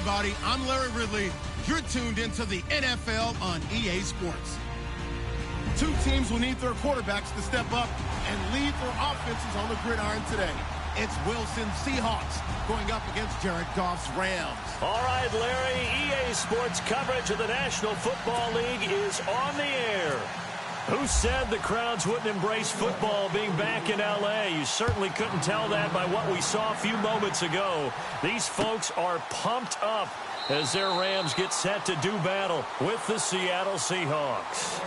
everybody. I'm Larry Ridley. You're tuned into the NFL on EA Sports. Two teams will need their quarterbacks to step up and lead their offenses on the gridiron today. It's Wilson's Seahawks going up against Jared Goff's Rams. All right, Larry, EA Sports coverage of the National Football League is on the air. Who said the crowds wouldn't embrace football being back in L.A.? You certainly couldn't tell that by what we saw a few moments ago. These folks are pumped up as their Rams get set to do battle with the Seattle Seahawks.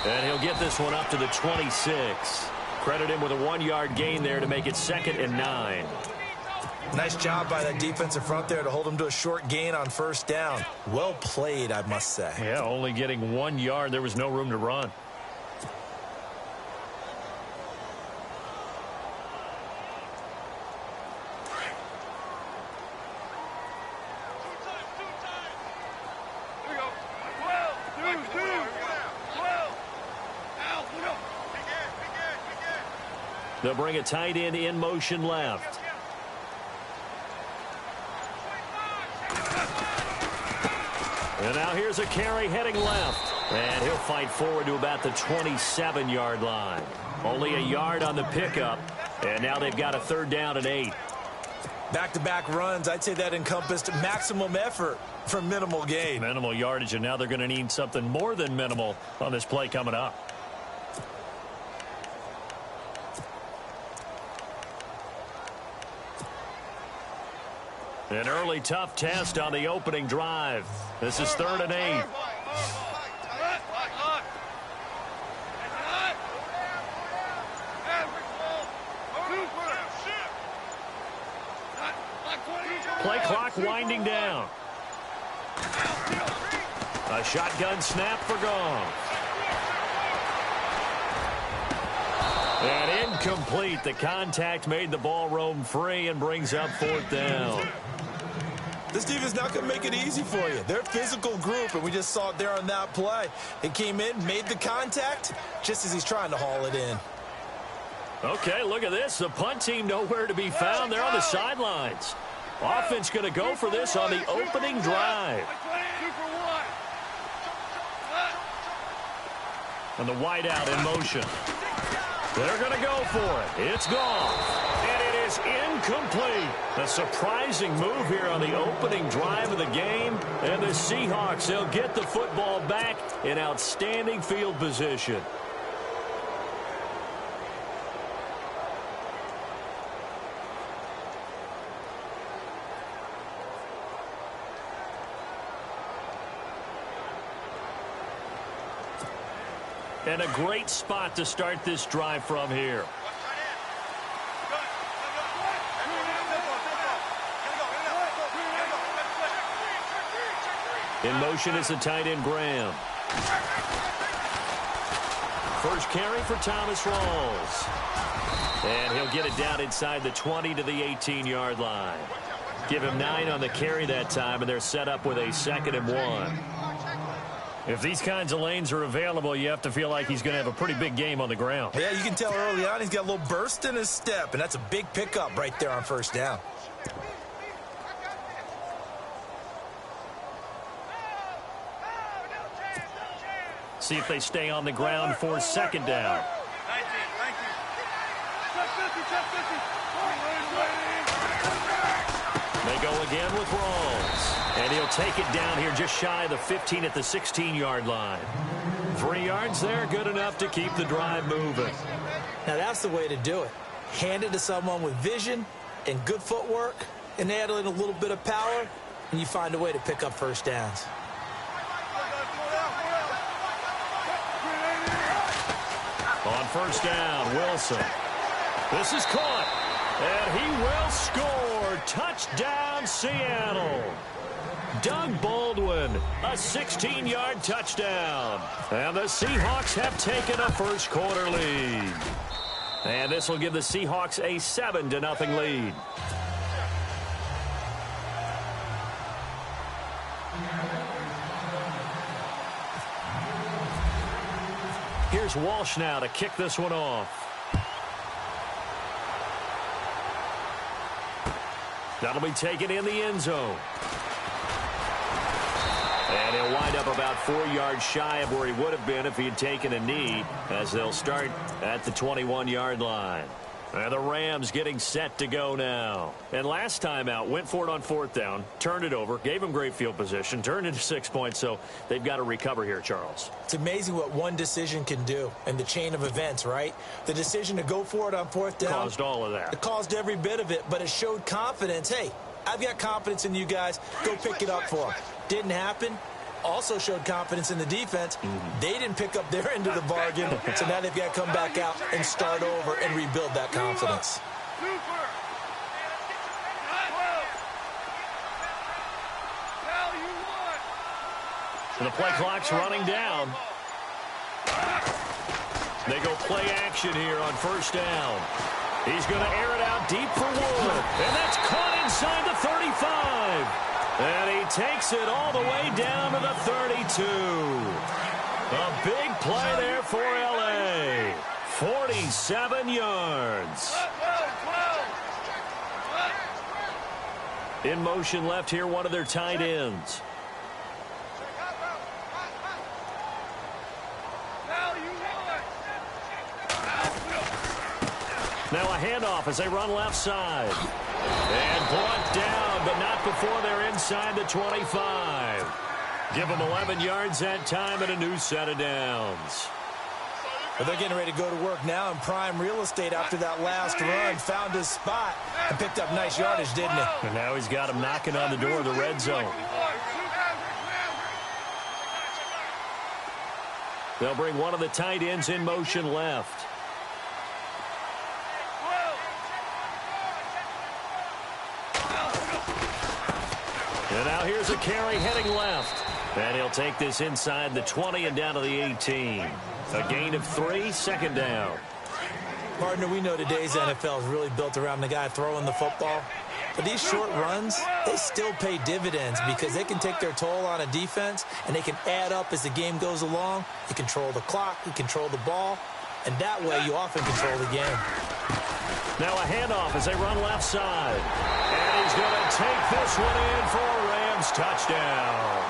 And he'll get this one up to the 26. Credit him with a 1-yard gain there to make it 2nd and 9. Nice job by that defensive front there to hold him to a short gain on first down. Well played, I must say. Yeah, only getting 1 yard. There was no room to run. They'll bring a tight end in motion left. And now here's a carry heading left. And he'll fight forward to about the 27-yard line. Only a yard on the pickup. And now they've got a 3rd down and 8. Back-to-back runs, I'd say that encompassed maximum effort for minimal gain. Minimal yardage, and now they're going to need something more than minimal on this play coming up. An early tough test on the opening drive. This is 3rd and 8. Play clock winding down. A shotgun snap for Goff. And incomplete. The contact made the ball roam free and brings up 4th down. This defense not going to make it easy for you. They're a physical group, and we just saw it there on that play. He came in, made the contact, just as he's trying to haul it in. Okay, look at this. The punt team nowhere to be found. They're on the sidelines. Offense going to go for this on the opening drive. And the wideout in motion. They're going to go for it. It's Goff. And it is incomplete. A surprising move here on the opening drive of the game. And the Seahawks, they'll get the football back in outstanding field position. And a great spot to start this drive from here. In motion is the tight end Graham. First carry for Thomas Rawls. And he'll get it down inside the 20 to the 18-yard line. Give him 9 on the carry that time, and they're set up with a 2nd and 1. If these kinds of lanes are available, you have to feel like he's going to have a pretty big game on the ground. Yeah, you can tell early on he's got a little burst in his step, and that's a big pickup right there on first down. See if they stay on the ground for 2nd down. They go again with Rawls. And he'll take it down here just shy of the 15 at the 16-yard line. 3 yards there, good enough to keep the drive moving. Now that's the way to do it. Hand it to someone with vision and good footwork, and add in a little bit of power, and you find a way to pick up first downs. first down. Wilson. This is caught. And he will score. Touchdown, Seattle. Doug Baldwin, a 16-yard touchdown. And the Seahawks have taken a first-quarter lead. And this will give the Seahawks a 7-0 lead. Here's Walsh now to kick this one off. That'll be taken in the end zone. And he'll wind up about 4 yards shy of where he would have been if he had taken a knee, as they'll start at the 21-yard line. And the Rams getting set to go now. And last time out, went for it on 4th down, turned it over, gave them great field position, turned into 6 points, so they've got to recover here, Charles. It's amazing what one decision can do in the chain of events, right? The decision to go for it on 4th down. Caused all of that. It caused every bit of it, but it showed confidence. Hey, I've got confidence in you guys. Go pick it up for them. Didn't happen. Also showed confidence in the defense. They didn't pick up their end of the bargain, so now they've got to come back out and start over and rebuild that confidence. And the play clock's running down. They go play action here on first down. He's going to air it out deep for Wood. And that's caught inside the 35. And he takes it all the way down to the 32. A big play there for L.A. 47 yards. In motion left here, one of their tight ends. Now a handoff as they run left side. And brought down, but not before they're inside the 25. Give them 11 yards that time and a new set of downs. Well, they're getting ready to go to work now in prime real estate after that last run. Found his spot and picked up nice yardage, didn't he? And now he's got him knocking on the door of the red zone. They'll bring one of the tight ends in motion left. And now here's a carry heading left. And he'll take this inside the 20 and down to the 18. A gain of 3, second down. Partner, we know today's NFL is really built around the guy throwing the football. But these short runs, they still pay dividends because they can take their toll on a defense and they can add up as the game goes along. You control the clock, you control the ball, and that way you often control the game. Now a handoff as they run left side. And he's going to take this one in for a Rams touchdown.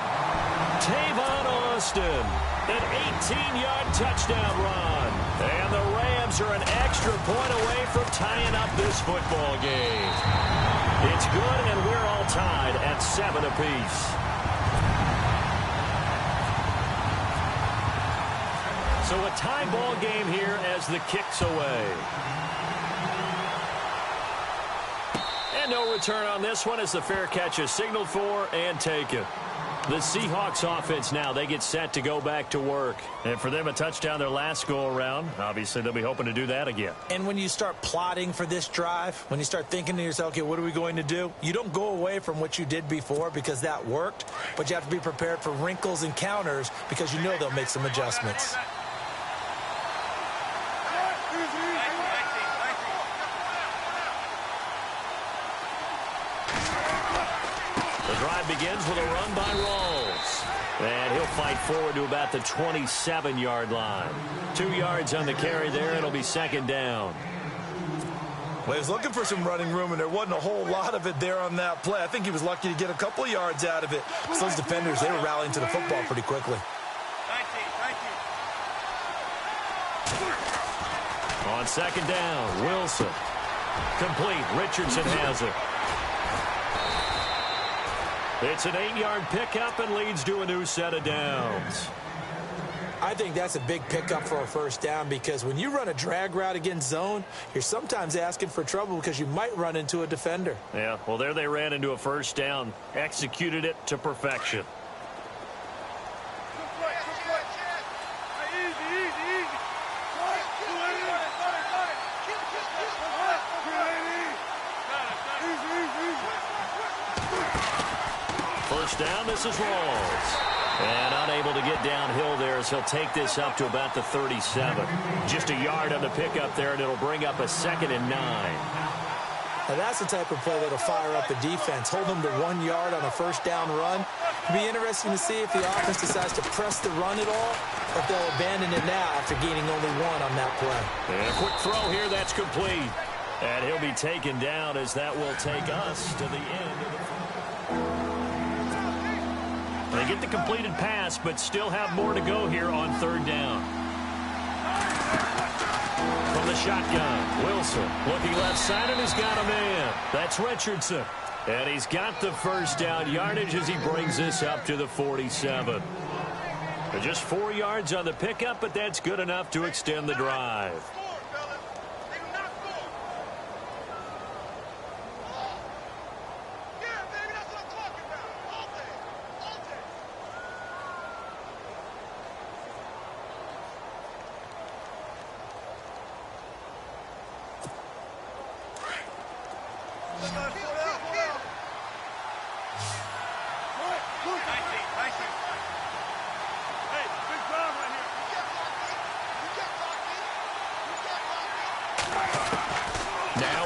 Tavon Austin, an 18-yard touchdown run. And the Rams are an extra point away from tying up this football game. It's good, and we're all tied at 7 apiece. So a tie ball game here as the kick's away. And no return on this one as the fair catch is signaled for and taken. The Seahawks offense now, they get set to go back to work. And for them, a touchdown their last go-around. Obviously, they'll be hoping to do that again. And when you start plotting for this drive, when you start thinking to yourself, okay, what are we going to do? You don't go away from what you did before because that worked, but you have to be prepared for wrinkles and counters because you know they'll make some adjustments. Begins with a run by Rawls. And he'll fight forward to about the 27-yard line. 2 yards on the carry there. It'll be second down. Well, he was looking for some running room, and there wasn't a whole lot of it there on that play. I think he was lucky to get a couple of yards out of it. Because those defenders, they were rallying to the football pretty quickly. On second down, Wilson. Complete. Richardson has it. It's an 8-yard pickup and leads to a new set of downs. I think that's a big pickup for a first down because when you run a drag route against zone, you're sometimes asking for trouble because you might run into a defender. Yeah, well, there they ran into a first down, executed it to perfection. first down. This is Rawls. And unable to get downhill there as he'll take this up to about the 37. Just a yard on the pickup there, and it'll bring up a 2nd and 9. Now that's the type of play that'll fire up a defense. Hold them to 1 yard on a first down run. It'll be interesting to see if the offense decides to press the run at all, or if they'll abandon it now after gaining only 1 on that play. And a quick throw here, that's complete. And he'll be taken down as that will take us to the end of the... They get the completed pass, but still have more to go here on 3rd down. From the shotgun, Wilson looking left side, and he's got a man. That's Richardson. And he's got the first down yardage as he brings this up to the 47. Just 4 yards on the pickup, but that's good enough to extend the drive.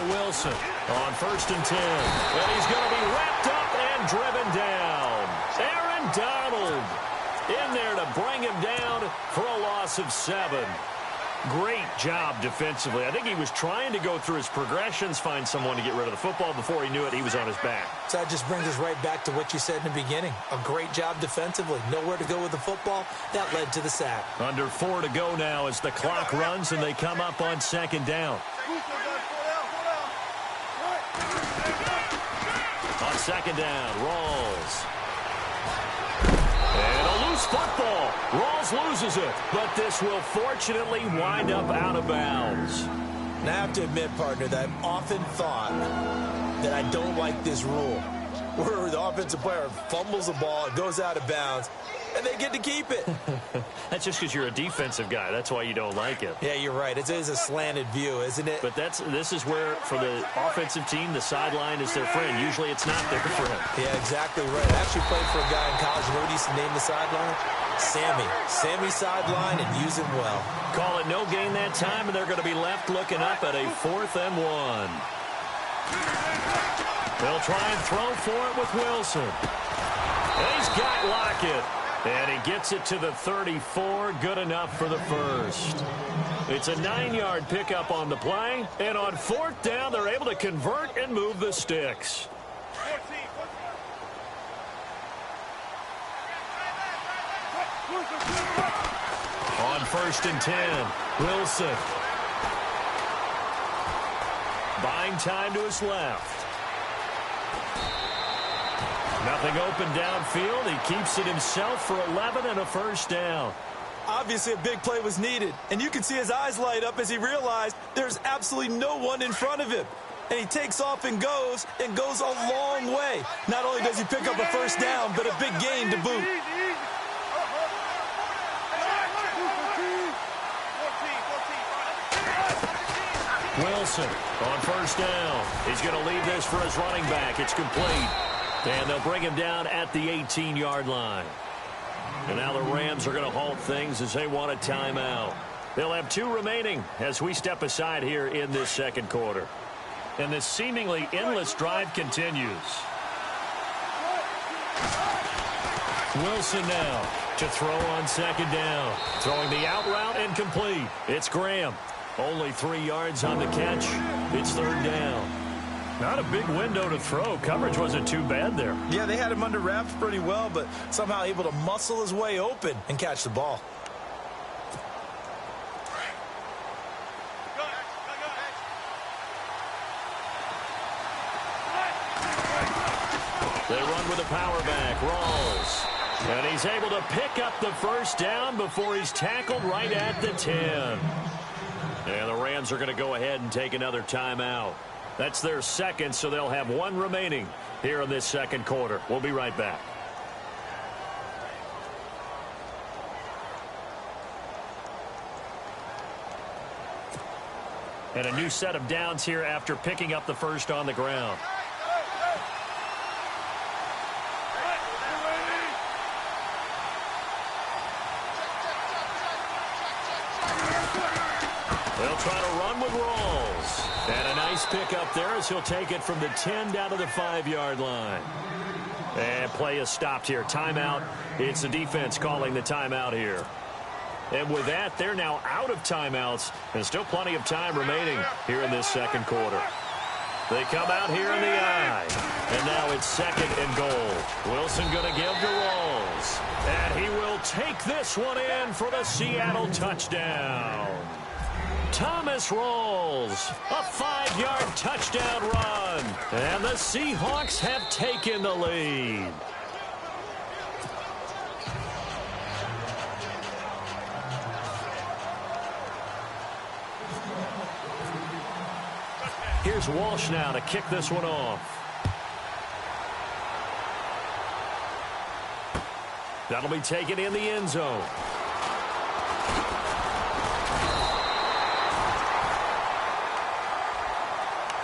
Wilson on 1st and 10. And he's going to be wrapped up and driven down. Aaron Donald in there to bring him down for a loss of 7. Great job defensively. I think he was trying to go through his progressions, find someone to get rid of the football. Before he knew it, he was on his back. So that just brings us right back to what you said in the beginning. A great job defensively. Nowhere to go with the football. That led to the sack. Under 4 to go now as the clock runs and they come up on 2nd down. On 2nd down, Rawls. And a loose football. Rawls loses it, but this will fortunately wind up out of bounds. And I have to admit, partner, that I've often thought that I don't like this rule, where the offensive player fumbles the ball, it goes out of bounds, and they get to keep it. That's just because you're a defensive guy. That's why you don't like it. Yeah, you're right. It is a slanted view, isn't it? But this is where, for the offensive team, the sideline is their friend. Usually it's not there for him. Yeah, exactly right. I actually played for a guy in college. You know what he used to name the sideline? Sammy. Sammy sideline, and use him well. Call it no gain that time, and they're going to be left looking up at a 4th and 1. They'll try and throw for it with Wilson. And he's got Lockett. And he gets it to the 34, good enough for the first. It's a 9-yard pickup on the play, and on 4th down, they're able to convert and move the sticks. On 1st and 10, Wilson. Buying time to his left. Nothing open downfield. He keeps it himself for 11 and a first down. Obviously, a big play was needed, and you can see his eyes light up as he realized there's absolutely no one in front of him. And he takes off and goes a long way. Not only does he pick up a first down, but a big gain to boot. Wilson on 1st down. He's going to leave this for his running back. It's complete. And they'll bring him down at the 18-yard line. And now the Rams are going to halt things as they want a timeout. They'll have 2 remaining as we step aside here in this 2nd quarter. And this seemingly endless drive continues. Wilson now to throw on 2nd down. Throwing the out route and complete. It's Graham. Only 3 yards on the catch. It's 3rd down. Not a big window to throw. Coverage wasn't too bad there. Yeah, they had him under wraps pretty well, but somehow able to muscle his way open and catch the ball. They run with a power back, Rawls. And he's able to pick up the first down before he's tackled right at the 10. And the Rams are going to go ahead and take another timeout. That's their 2nd, so they'll have 1 remaining here in this 2nd quarter. We'll be right back. And a new set of downs here after picking up the first on the ground. They'll try to run with Rawls. And a nice pick up there as he'll take it from the 10 down to the 5-yard line. And play is stopped here. Timeout. It's the defense calling the timeout here. And with that, they're now out of timeouts. And still plenty of time remaining here in this second quarter. They come out here in the I. And now it's second and goal. Wilson going to give to Rawls. And he will take this one in for the Seattle touchdown. Thomas Rawls, a 5-yard touchdown run. And the Seahawks have taken the lead. Here's Walsh now to kick this one off. That'll be taken in the end zone.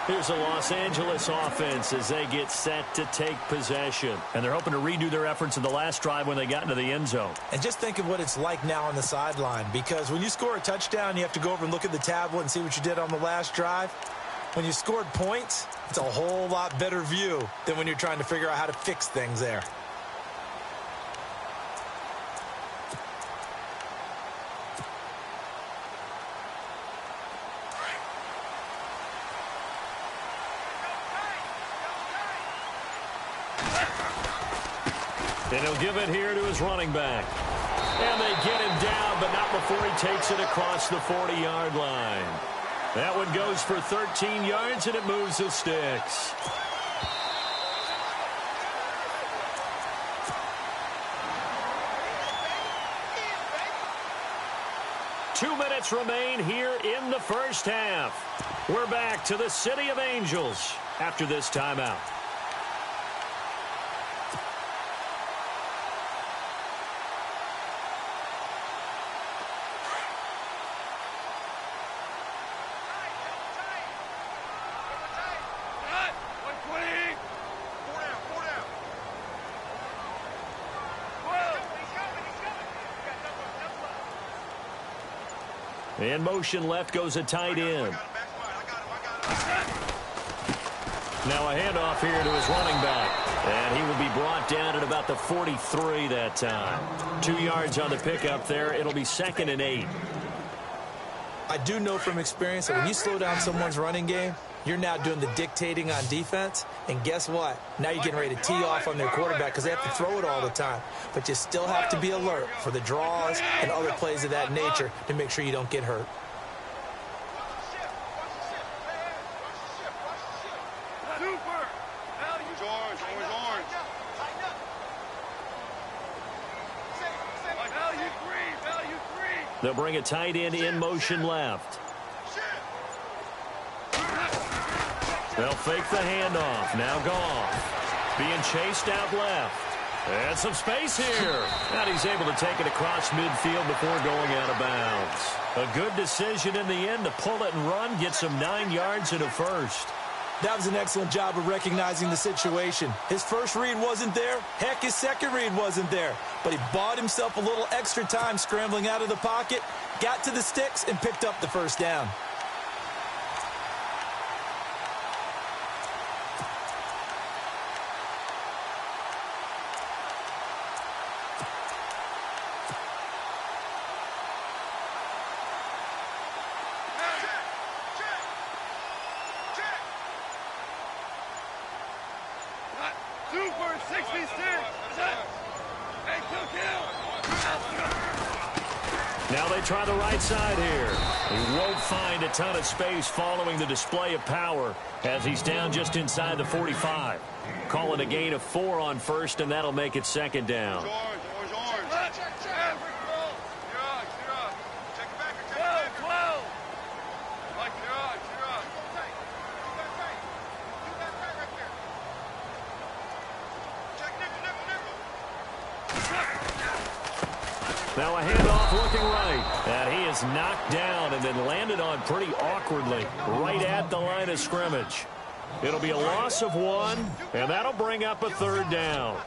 Here's the Los Angeles offense as they get set to take possession. And they're hoping to redo their efforts in the last drive when they got into the end zone. And just think of what it's like now on the sideline, because when you score a touchdown, you have to go over and look at the tablet and see what you did on the last drive. When you scored points, it's a whole lot better view than when you're trying to figure out how to fix things there. And he'll give it here to his running back. And they get him down, but not before he takes it across the 40-yard line. That one goes for 13 yards, and it moves the sticks. Two minutes remain here in the first half. We're back to the City of Angels after this timeout. In motion left goes a tight end. Now a handoff here to his running back. And he will be brought down at about the 43 that time. 2 yards on the pickup there. It'll be 2nd and 8. I do know from experience that when you slow down someone's running game, you're now doing the dictating on defense. And guess what? Now you're getting ready to tee off on their quarterback because they have to throw it all the time. But you still have to be alert for the draws and other plays of that nature to make sure you don't get hurt. They'll bring a tight end in motion left. They'll fake the handoff. Now Goff being chased out left. And some space here. And he's able to take it across midfield before going out of bounds. A good decision in the end to pull it and run. Get some 9 yards and a first. That was an excellent job of recognizing the situation. His first read wasn't there. Heck, his second read wasn't there. But he bought himself a little extra time scrambling out of the pocket, got to the sticks, and picked up the first down. Now they try the right side here. He won't find a ton of space following the display of power as he's down just inside the 45. Calling a gain of 4 on first, and that'll make it 2nd down. Now a handoff looking right. And he is knocked down and then landed on pretty awkwardly right at the line of scrimmage. It'll be a loss of 1, and that'll bring up a 3rd down.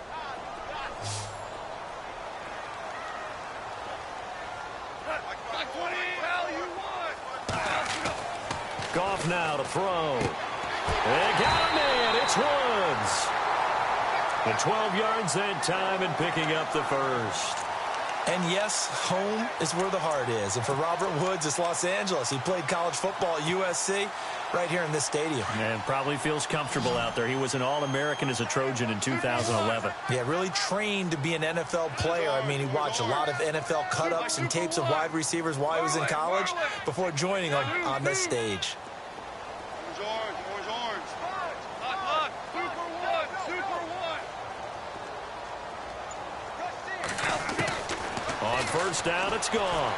off now to throw. And got him in. It's Woods. And 12 yards that time and picking up the first. And yes, home is where the heart is. And for Robert Woods, it's Los Angeles. He played college football at USC right here in this stadium. And probably feels comfortable out there. He was an All-American as a Trojan in 2011. Yeah, really trained to be an NFL player. I mean, he watched a lot of NFL cut-ups and tapes of wide receivers while he was in college before joining on this stage. On first down, it's gone.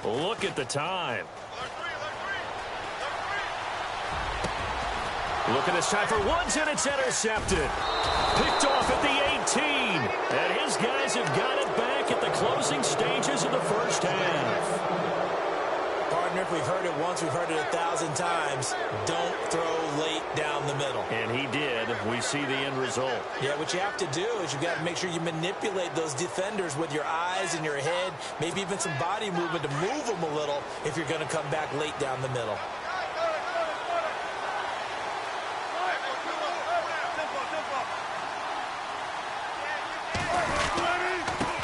Look at the time. Look at this time for Woods, and it's intercepted. Picked off at the 18. And his guys have got it back at the closing stages of the first half. Partner, if we've heard it once, we've heard it 1,000 times. Don't throw late down the middle. And he did. We see the end result. Yeah, what you have to do is you've got to make sure you manipulate those defenders with your eyes and your head, maybe even some body movement to move them a little if you're going to come back late down the middle.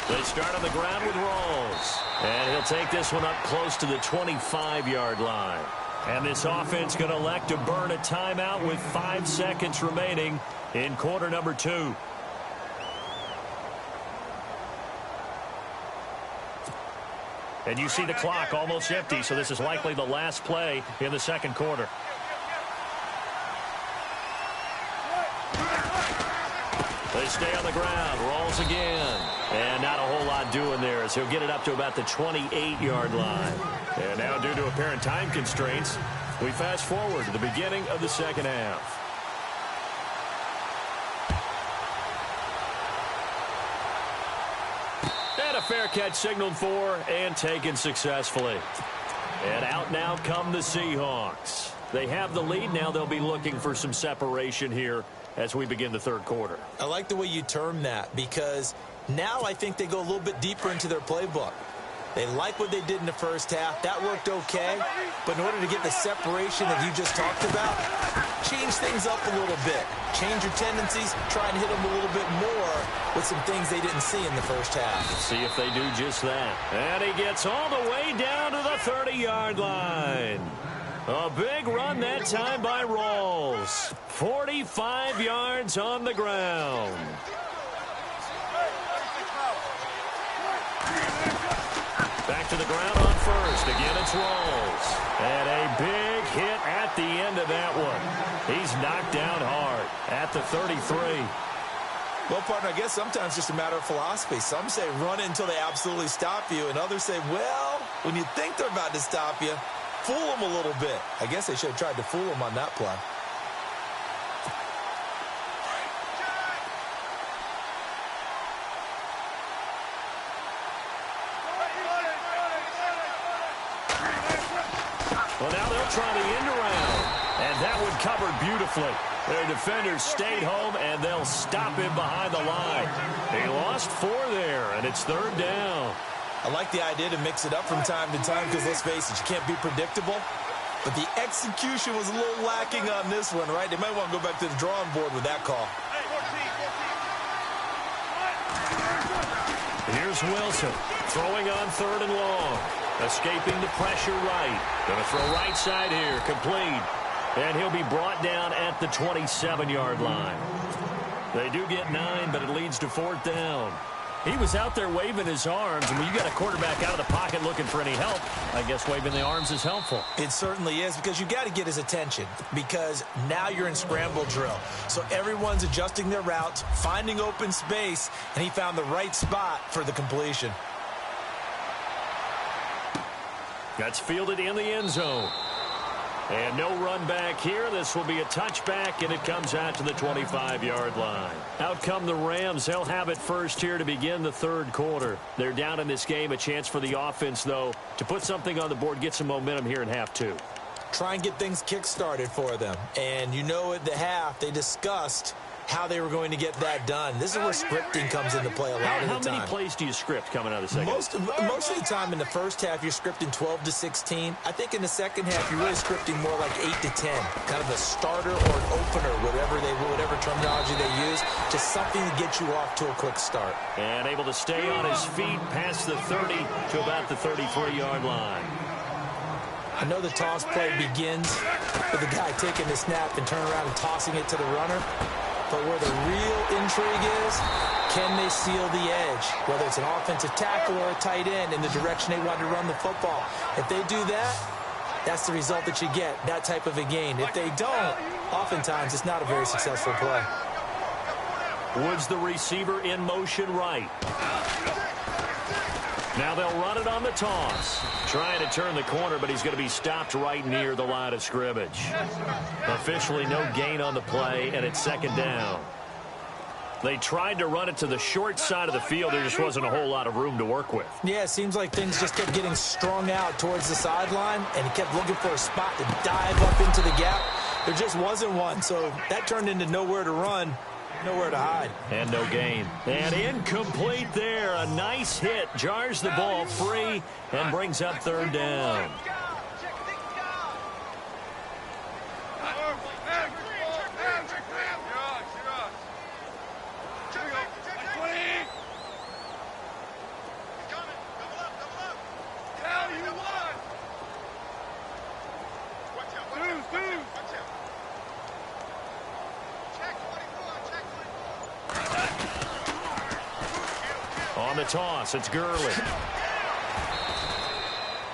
They start on the ground with Rawls. And he'll take this one up close to the 25-yard line. And this offense going to elect to burn a timeout with 5 seconds remaining in quarter number 2. And you see the clock almost empty, so this is likely the last play in the second quarter. They stay on the ground. Rawls again. And not a whole lot doing there as he'll get it up to about the 28-yard line. And now due to apparent time constraints, we fast forward to the beginning of the second half. And a fair catch signaled for and taken successfully. And out now come the Seahawks. They have the lead. Now they'll be looking for some separation here as we begin the third quarter. I like the way you term that because now I think they go a little bit deeper into their playbook. They like what they did in the first half. That worked okay. But in order to get the separation that you just talked about, change things up a little bit. Change your tendencies. Try and hit them a little bit more with some things they didn't see in the first half. Let's see if they do just that. And he gets all the way down to the 30-yard line. A big run that time by Rawls. 45 yards on the ground. Back to the ground on first. Again, it's Rawls. And a big hit at the end of that one. He's knocked down hard at the 33. Well, partner, I guess sometimes it's just a matter of philosophy. Some say run it until they absolutely stop you, and others say, well, when you think they're about to stop you, fool them a little bit. I guess they should have tried to fool them on that play. Well, now they'll try the end around. And that one covered beautifully. Their defenders stayed home, and they'll stop him behind the line. He lost 4 there, and it's third down. I like the idea to mix it up from time to time because, let's face it, you can't be predictable. But the execution was a little lacking on this one, right? They might want to go back to the drawing board with that call. Here's Wilson throwing on third and long. Escaping the pressure right. Going to throw right side here. Complete. And he'll be brought down at the 27-yard line. They do get 9, but it leads to fourth down. He was out there waving his arms, and when you got a quarterback out of the pocket looking for any help, I guess waving the arms is helpful. It certainly is, because you got to get his attention, because now you're in scramble drill. So everyone's adjusting their routes, finding open space, and he found the right spot for the completion. That's fielded in the end zone. And no run back here. This will be a touchback, and it comes out to the 25-yard line. Out come the Rams. They'll have it first here to begin the third quarter. They're down in this game. A chance for the offense, though, to put something on the board, get some momentum here in half 2. Try and get things kick-started for them. And you know at the half, they discussed how they were going to get that done. This is where scripting comes into play a lot of the time. How many plays do you script coming out of the second? Most of the time in the first half, you're scripting 12 to 16. I think in the second half, you're really scripting more like 8 to 10. Kind of a starter or an opener, whatever terminology they use, just something to get you off to a quick start. And able to stay on his feet past the 30 to about the 33-yard line. I know the toss play begins with the guy taking the snap and turning around and tossing it to the runner. But where the real intrigue is, can they seal the edge? Whether it's an offensive tackle or a tight end in the direction they want to run the football. If they do that, that's the result that you get, that type of a gain. If they don't, oftentimes it's not a very successful play. Woods, the receiver, in motion right. Now they'll run it on the toss. Trying to turn the corner, but he's going to be stopped right near the line of scrimmage. Officially no gain on the play, and it's second down. They tried to run it to the short side of the field. There just wasn't a whole lot of room to work with. Yeah, it seems like things just kept getting strung out towards the sideline, and he kept looking for a spot to dive up into the gap. There just wasn't one, so that turned into nowhere to run. Nowhere to hide. And no gain. And incomplete there. A nice hit. Jars the ball free and brings up third down. On the toss, it's Gurley.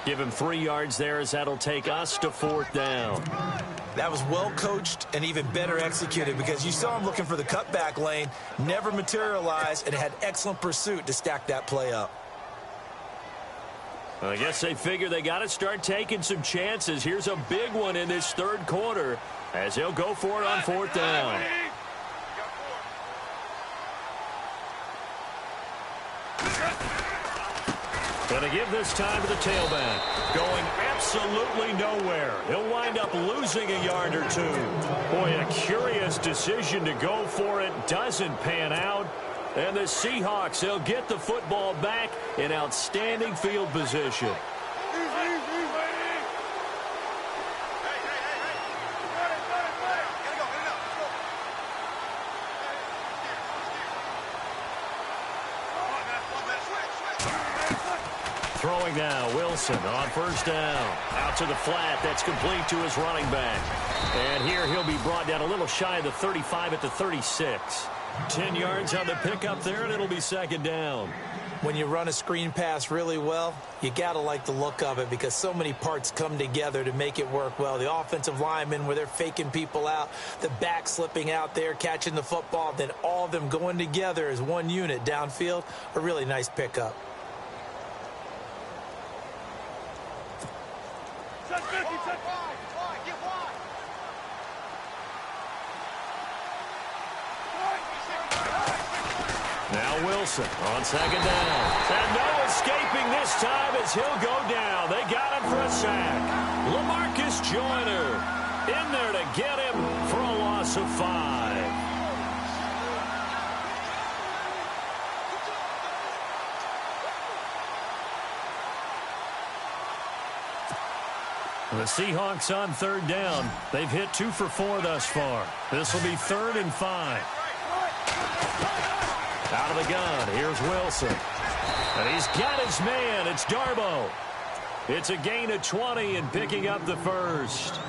Give him 3 yards there as that'll take us to fourth down. That was well coached and even better executed because you saw him looking for the cutback lane, never materialized, and had excellent pursuit to stack that play up. I guess they figure they got to start taking some chances. Here's a big one in this third quarter as he'll go for it on fourth down. Going to give this time to the tailback. Going absolutely nowhere. He'll wind up losing a yard or two. Boy, a curious decision to go for it. Doesn't pan out. And the Seahawks, they'll get the football back in outstanding field position. Throwing now, Wilson on first down. Out to the flat, that's complete to his running back. And here he'll be brought down a little shy of the 35 at the 36. 10 yards on the pickup there, and it'll be second down. When you run a screen pass really well, you got to like the look of it because so many parts come together to make it work well. The offensive linemen where they're faking people out, the back slipping out there, catching the football, then all of them going together as one unit downfield, a really nice pickup. Now Wilson on second down. And no escaping this time as he'll go down. They got him for a sack. LaMarcus Joyner in there to get him for a loss of 5. The Seahawks on third down. They've hit 2 for 4 thus far. This will be 3rd and 5. Out of the gun, here's Wilson. And he's got his man. It's Darboh. It's a gain of 20 and picking up the first.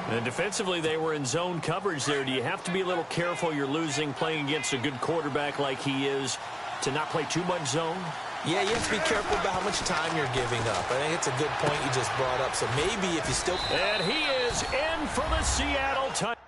And defensively, they were in zone coverage there. Do you have to be a little careful you're losing playing against a good quarterback like he is to not play too much zone? Yeah, you have to be careful about how much time you're giving up. I think it's a good point you just brought up. So maybe if you still... And he is in for the Seattle touchdown.